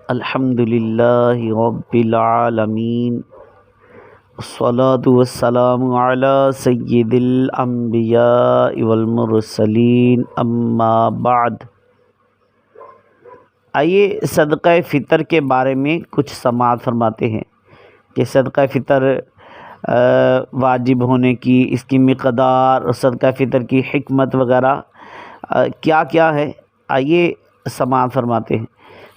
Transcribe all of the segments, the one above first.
الحمدللہ رب العالمین والصلاة والسلام علی سید الانبیاء والمرسلین اما بعد۔ آئیے صدقہ فطر کے بارے میں کچھ سماعت فرماتے ہیں کہ صدقہ فطر واجب ہونے کی، اس کی مقدار اور صدقہ فطر کی حکمت وغیرہ کیا کیا ہے۔ آئیے سماعت فرماتے ہیں۔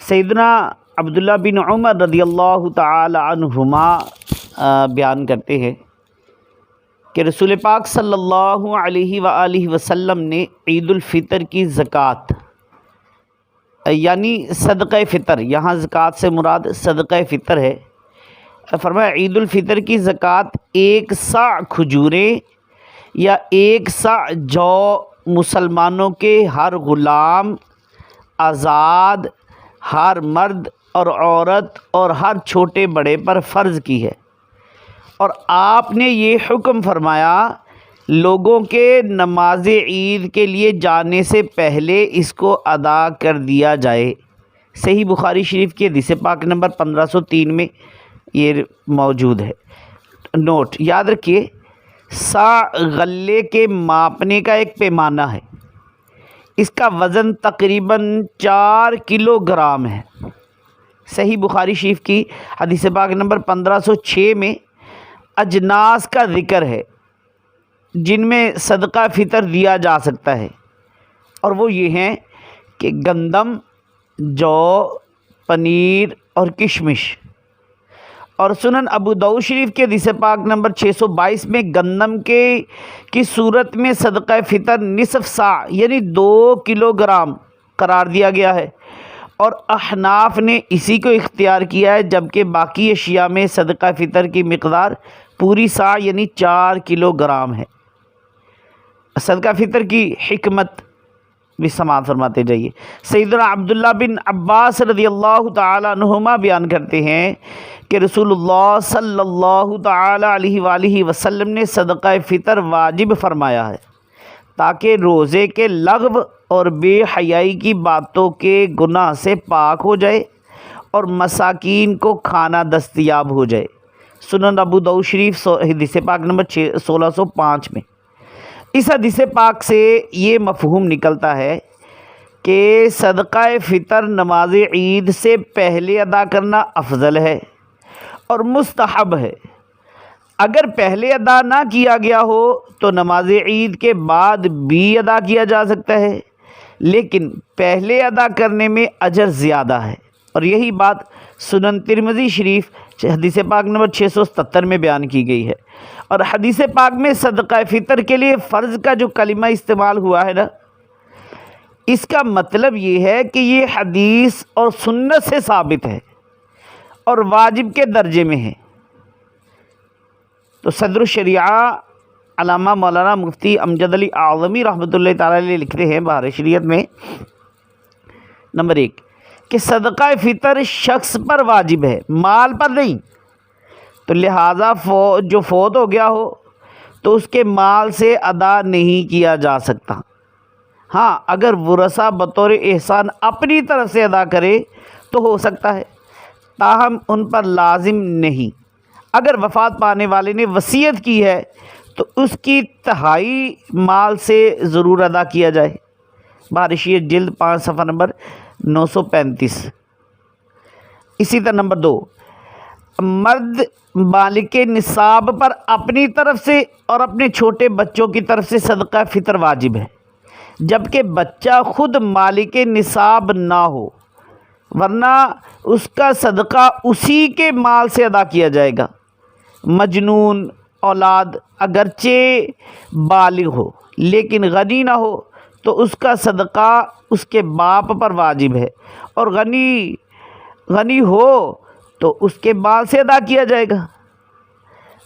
سیدنا عبداللہ بن عمر رضی اللہ تعالی عنہما بیان کرتے ہیں کہ رسول پاک صلی اللہ علیہ وآلہ وسلم نے عید الفطر کی زکوٰۃ یعنی صدقہ فطر، یہاں زکوٰۃ سے مراد صدقہ فطر ہے، فرمایا عید الفطر کی زکوٰۃ 1 صاع کھجوریں یا 1 صاع جو مسلمانوں کے ہر غلام، آزاد، ہر مرد اور عورت اور ہر چھوٹے بڑے پر فرض کی ہے۔ اور آپ نے یہ حکم فرمایا لوگوں کے نماز عید کے لیے جانے سے پہلے اس کو ادا کر دیا جائے۔ صحیح بخاری شریف کی حدیث پاک نمبر 1503 میں یہ موجود ہے۔ نوٹ یاد رکھیے، صاع غلے کے ماپنے کا ایک پیمانہ ہے، اس کا وزن تقریباً 4 کلو گرام ہے۔ صحیح بخاری شریف کی حدیث پاک نمبر 1506 میں اجناس کا ذکر ہے جن میں صدقہ فطر دیا جا سکتا ہے، اور وہ یہ ہیں کہ گندم، جو، پنیر اور کشمش۔ اور سنن ابو داؤد شریف کے حدیث پاک نمبر 622 میں گندم کی صورت میں صدقہ فطر نصف صاع یعنی 2 کلو گرام قرار دیا گیا ہے، اور احناف نے اسی کو اختیار کیا ہے، جبکہ باقی اشیاء میں صدقہ فطر کی مقدار پوری صاع یعنی 4 کلو گرام ہے۔ صدقہ فطر کی حکمت بھی سماعت فرماتے جائیے۔ سیدنا عبداللہ بن عباس رضی اللہ تعالی عنہما بیان کرتے ہیں کہ رسول اللہ صلی اللہ تعالی علیہ وآلہ وسلم نے صدقہ فطر واجب فرمایا ہے تاکہ روزے کے لغو اور بے حیائی کی باتوں کے گناہ سے پاک ہو جائے اور مساکین کو کھانا دستیاب ہو جائے۔ سنن ابو داؤد شریف حدیث پاک نمبر 1605 میں۔ اس حدیث پاک سے یہ مفہوم نکلتا ہے کہ صدقہ فطر نماز عید سے پہلے ادا کرنا افضل ہے اور مستحب ہے۔ اگر پہلے ادا نہ کیا گیا ہو تو نماز عید کے بعد بھی ادا کیا جا سکتا ہے، لیکن پہلے ادا کرنے میں اجر زیادہ ہے، اور یہی بات سنن ترمذی شریف حدیث پاک نمبر 677 میں بیان کی گئی ہے۔ اور حدیث پاک میں صدقہ فطر کے لیے فرض کا جو کلمہ استعمال ہوا ہے نا، اس کا مطلب یہ ہے کہ یہ حدیث اور سنت سے ثابت ہے اور واجب کے درجے میں ہے۔ تو صدر الشریعہ علامہ مولانا مفتی امجد علی اعظمی رحمۃ اللہ تعالی علیہ لکھتے ہیں بہار شریعت میں، نمبر 1 کہ صدقہ فطر شخص پر واجب ہے، مال پر نہیں۔ تو لہٰذا جو فوت ہو گیا ہو تو اس کے مال سے ادا نہیں کیا جا سکتا۔ ہاں، اگر ورثہ بطور احسان اپنی طرف سے ادا کرے تو ہو سکتا ہے، تاہم ان پر لازم نہیں۔ اگر وفات پانے والے نے وصیت کی ہے تو اس کی تہائی مال سے ضرور ادا کیا جائے۔ بہار شریعت جلد 5 صفحہ نمبر 935۔ اسی طرح نمبر 2، مرد بالغ نصاب پر اپنی طرف سے اور اپنے چھوٹے بچوں کی طرف سے صدقہ فطر واجب ہے، جبکہ بچہ خود مالک نصاب نہ ہو، ورنہ اس کا صدقہ اسی کے مال سے ادا کیا جائے گا۔ مجنون اولاد اگرچہ بالغ ہو لیکن غنی نہ ہو تو اس کا صدقہ اس کے باپ پر واجب ہے، اور غنی ہو تو اس کے مال سے ادا کیا جائے گا۔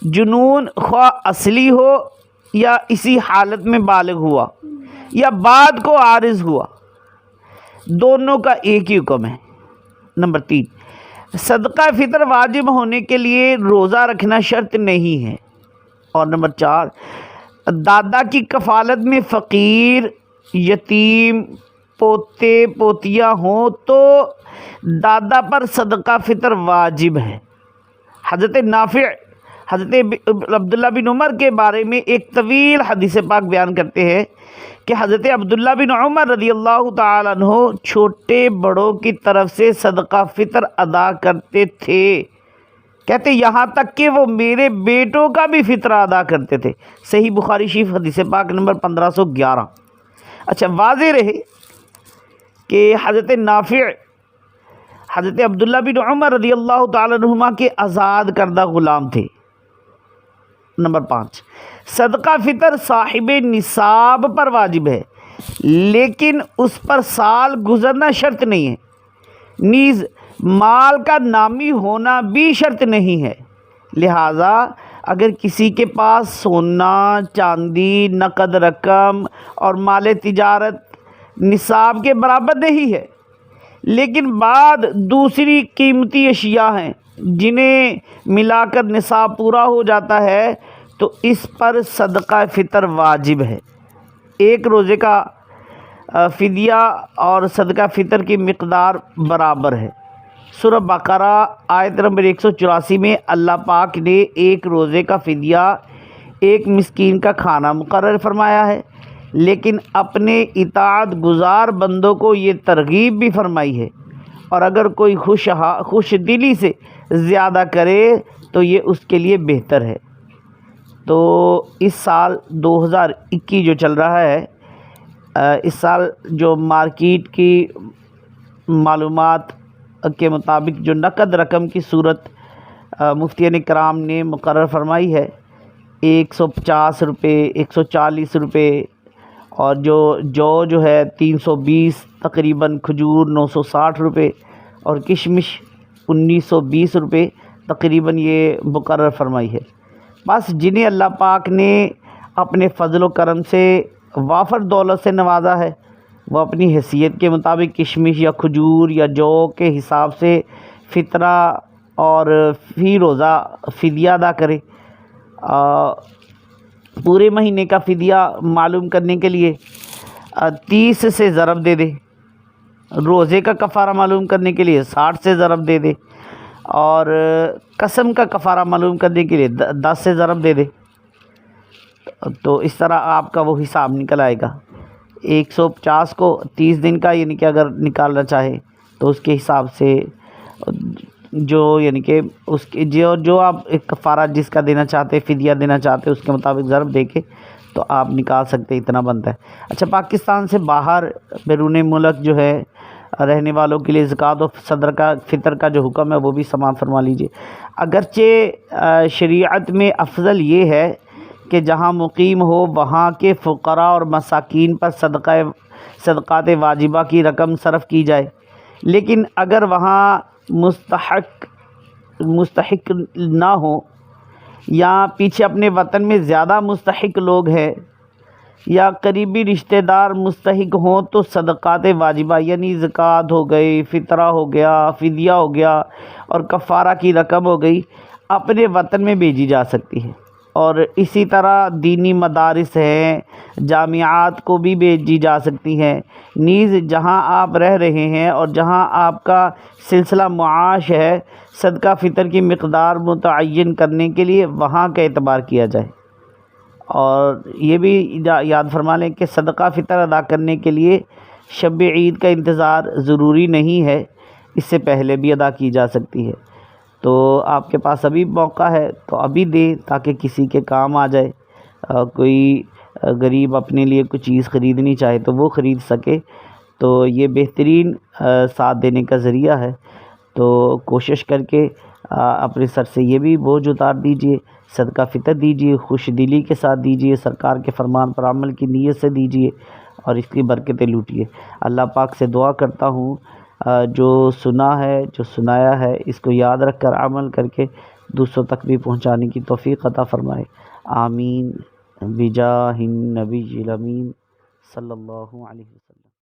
جنون خواہ اصلی ہو یا اسی حالت میں بالغ ہوا یا بعد کو عارض ہوا، دونوں کا ایک ہی حکم ہے۔ نمبر 3، صدقہ فطر واجب ہونے کے لیے روزہ رکھنا شرط نہیں ہے۔ اور نمبر 4، دادا کی کفالت میں فقیر، یتیم، پوتے پوتیاں ہوں تو دادا پر صدقہ فطر واجب ہے۔ حضرت نافع حضرت عبداللہ بن عمر کے بارے میں ایک طویل حدیث پاک بیان کرتے ہیں کہ حضرت عبداللہ بن عمر رضی اللہ تعالیٰ عنہ چھوٹے بڑوں کی طرف سے صدقہ فطر ادا کرتے تھے، کہتے یہاں تک کہ وہ میرے بیٹوں کا بھی فطرہ ادا کرتے تھے۔ صحیح بخاری شریف حدیث پاک نمبر 1511۔ اچھا، واضح رہے کہ حضرت نافع حضرت عبداللہ بن عمر رضی اللہ تعالیٰ عنہما کے آزاد کردہ غلام تھے۔ نمبر 5، صدقہ فطر صاحب نصاب پر واجب ہے، لیکن اس پر سال گزرنا شرط نہیں ہے، نیز مال کا نامی ہونا بھی شرط نہیں ہے۔ لہٰذا اگر کسی کے پاس سونا، چاندی، نقد رقم اور مال تجارت نصاب کے برابر نہیں ہے، لیکن بعد دوسری قیمتی اشیاء ہیں جنہیں ملا کر نصاب پورا ہو جاتا ہے، تو اس پر صدقہ فطر واجب ہے۔ ایک روزے کا فدیہ اور صدقہ فطر کی مقدار برابر ہے۔ سورہ بقرہ آیت نمبر 184 میں اللہ پاک نے ایک روزے کا فدیہ ایک مسکین کا کھانا مقرر فرمایا ہے، لیکن اپنے اطاعت گزار بندوں کو یہ ترغیب بھی فرمائی ہے، اور اگر کوئی خوش دلی سے زیادہ کرے تو یہ اس کے لیے بہتر ہے۔ تو اس سال 2021 جو چل رہا ہے، اس سال جو مارکیٹ کی معلومات کے مطابق جو نقد رقم کی صورت مفتیان کرام نے مقرر فرمائی ہے 150 روپے، 140 روپے، اور جو ہے 320 تقریباً، کھجور 960 روپے اور کشمش 1920 روپے تقریباً یہ مقرر فرمائی ہے۔ بس جنہیں اللہ پاک نے اپنے فضل و کرم سے وافر دولت سے نوازا ہے، وہ اپنی حیثیت کے مطابق کشمش یا کھجور یا جو کے حساب سے فطرہ اور فی روزہ فدیہ ادا کرے۔ پورے مہینے کا فدیہ معلوم کرنے کے لیے 30 سے ضرب دے دے، روزے کا کفارہ معلوم کرنے کے لیے 60 سے ضرب دے دے، اور قسم کا کفارہ معلوم کرنے کے لیے 10 سے ضرب دے دے، تو اس طرح آپ کا وہ حساب نکل آئے گا۔ 150 کو 30 دن کا یعنی کہ اگر نکالنا چاہے تو اس کے حساب سے جو یعنی کہ اس کے جو آپ ایک کفارہ جس کا دینا چاہتے، فدیہ دینا چاہتے، اس کے مطابق ضرب دے کے تو آپ نکال سکتے، اتنا بنتا ہے۔ اچھا، پاکستان سے باہر بیرون ملک جو ہے رہنے والوں کے لیے زکوٰۃ و صدقہ فطر کا جو حکم ہے وہ بھی سماعت فرما لیجئے۔ اگرچہ شریعت میں افضل یہ ہے کہ جہاں مقیم ہو وہاں کے فقراء اور مساکین پر صدقات واجبہ کی رقم صرف کی جائے، لیکن اگر وہاں مستحق نہ ہو، یا پیچھے اپنے وطن میں زیادہ مستحق لوگ ہیں، یا قریبی رشتہ دار مستحق ہوں، تو صدقات واجبہ یعنی زکوٰۃ ہو گئی، فطرہ ہو گیا، فدیہ ہو گیا اور کفارہ کی رقم ہو گئی، اپنے وطن میں بھیجی جا سکتی ہے۔ اور اسی طرح دینی مدارس ہیں، جامعات کو بھی بھیجی جا سکتی ہیں، نیز جہاں آپ رہ رہے ہیں اور جہاں آپ کا سلسلہ معاش ہے، صدقہ فطر کی مقدار متعین کرنے کے لیے وہاں کا اعتبار کیا جائے۔ اور یہ بھی یاد فرما لیں کہ صدقہ فطر ادا کرنے کے لیے شب عید کا انتظار ضروری نہیں ہے، اس سے پہلے بھی ادا کی جا سکتی ہے۔ تو آپ کے پاس ابھی موقع ہے تو ابھی دیں تاکہ کسی کے کام آ جائے، کوئی غریب اپنے لیے کچھ چیز خریدنی چاہے تو وہ خرید سکے، تو یہ بہترین ساتھ دینے کا ذریعہ ہے۔ تو کوشش کر کے اپنے سر سے یہ بھی بوجھ اتار دیجئے، صدقہ فطر دیجئے، خوش دلی کے ساتھ دیجئے، سرکار کے فرمان پر عمل کی نیت سے دیجئے اور اس کی برکتیں لوٹیے۔ اللہ پاک سے دعا کرتا ہوں جو سنا ہے، جو سنایا ہے، اس کو یاد رکھ کر عمل کر کے دوسروں تک بھی پہنچانے کی توفیق عطا فرمائے۔ آمین بجاہ النبی الامین صلی اللہ علیہ وسلم۔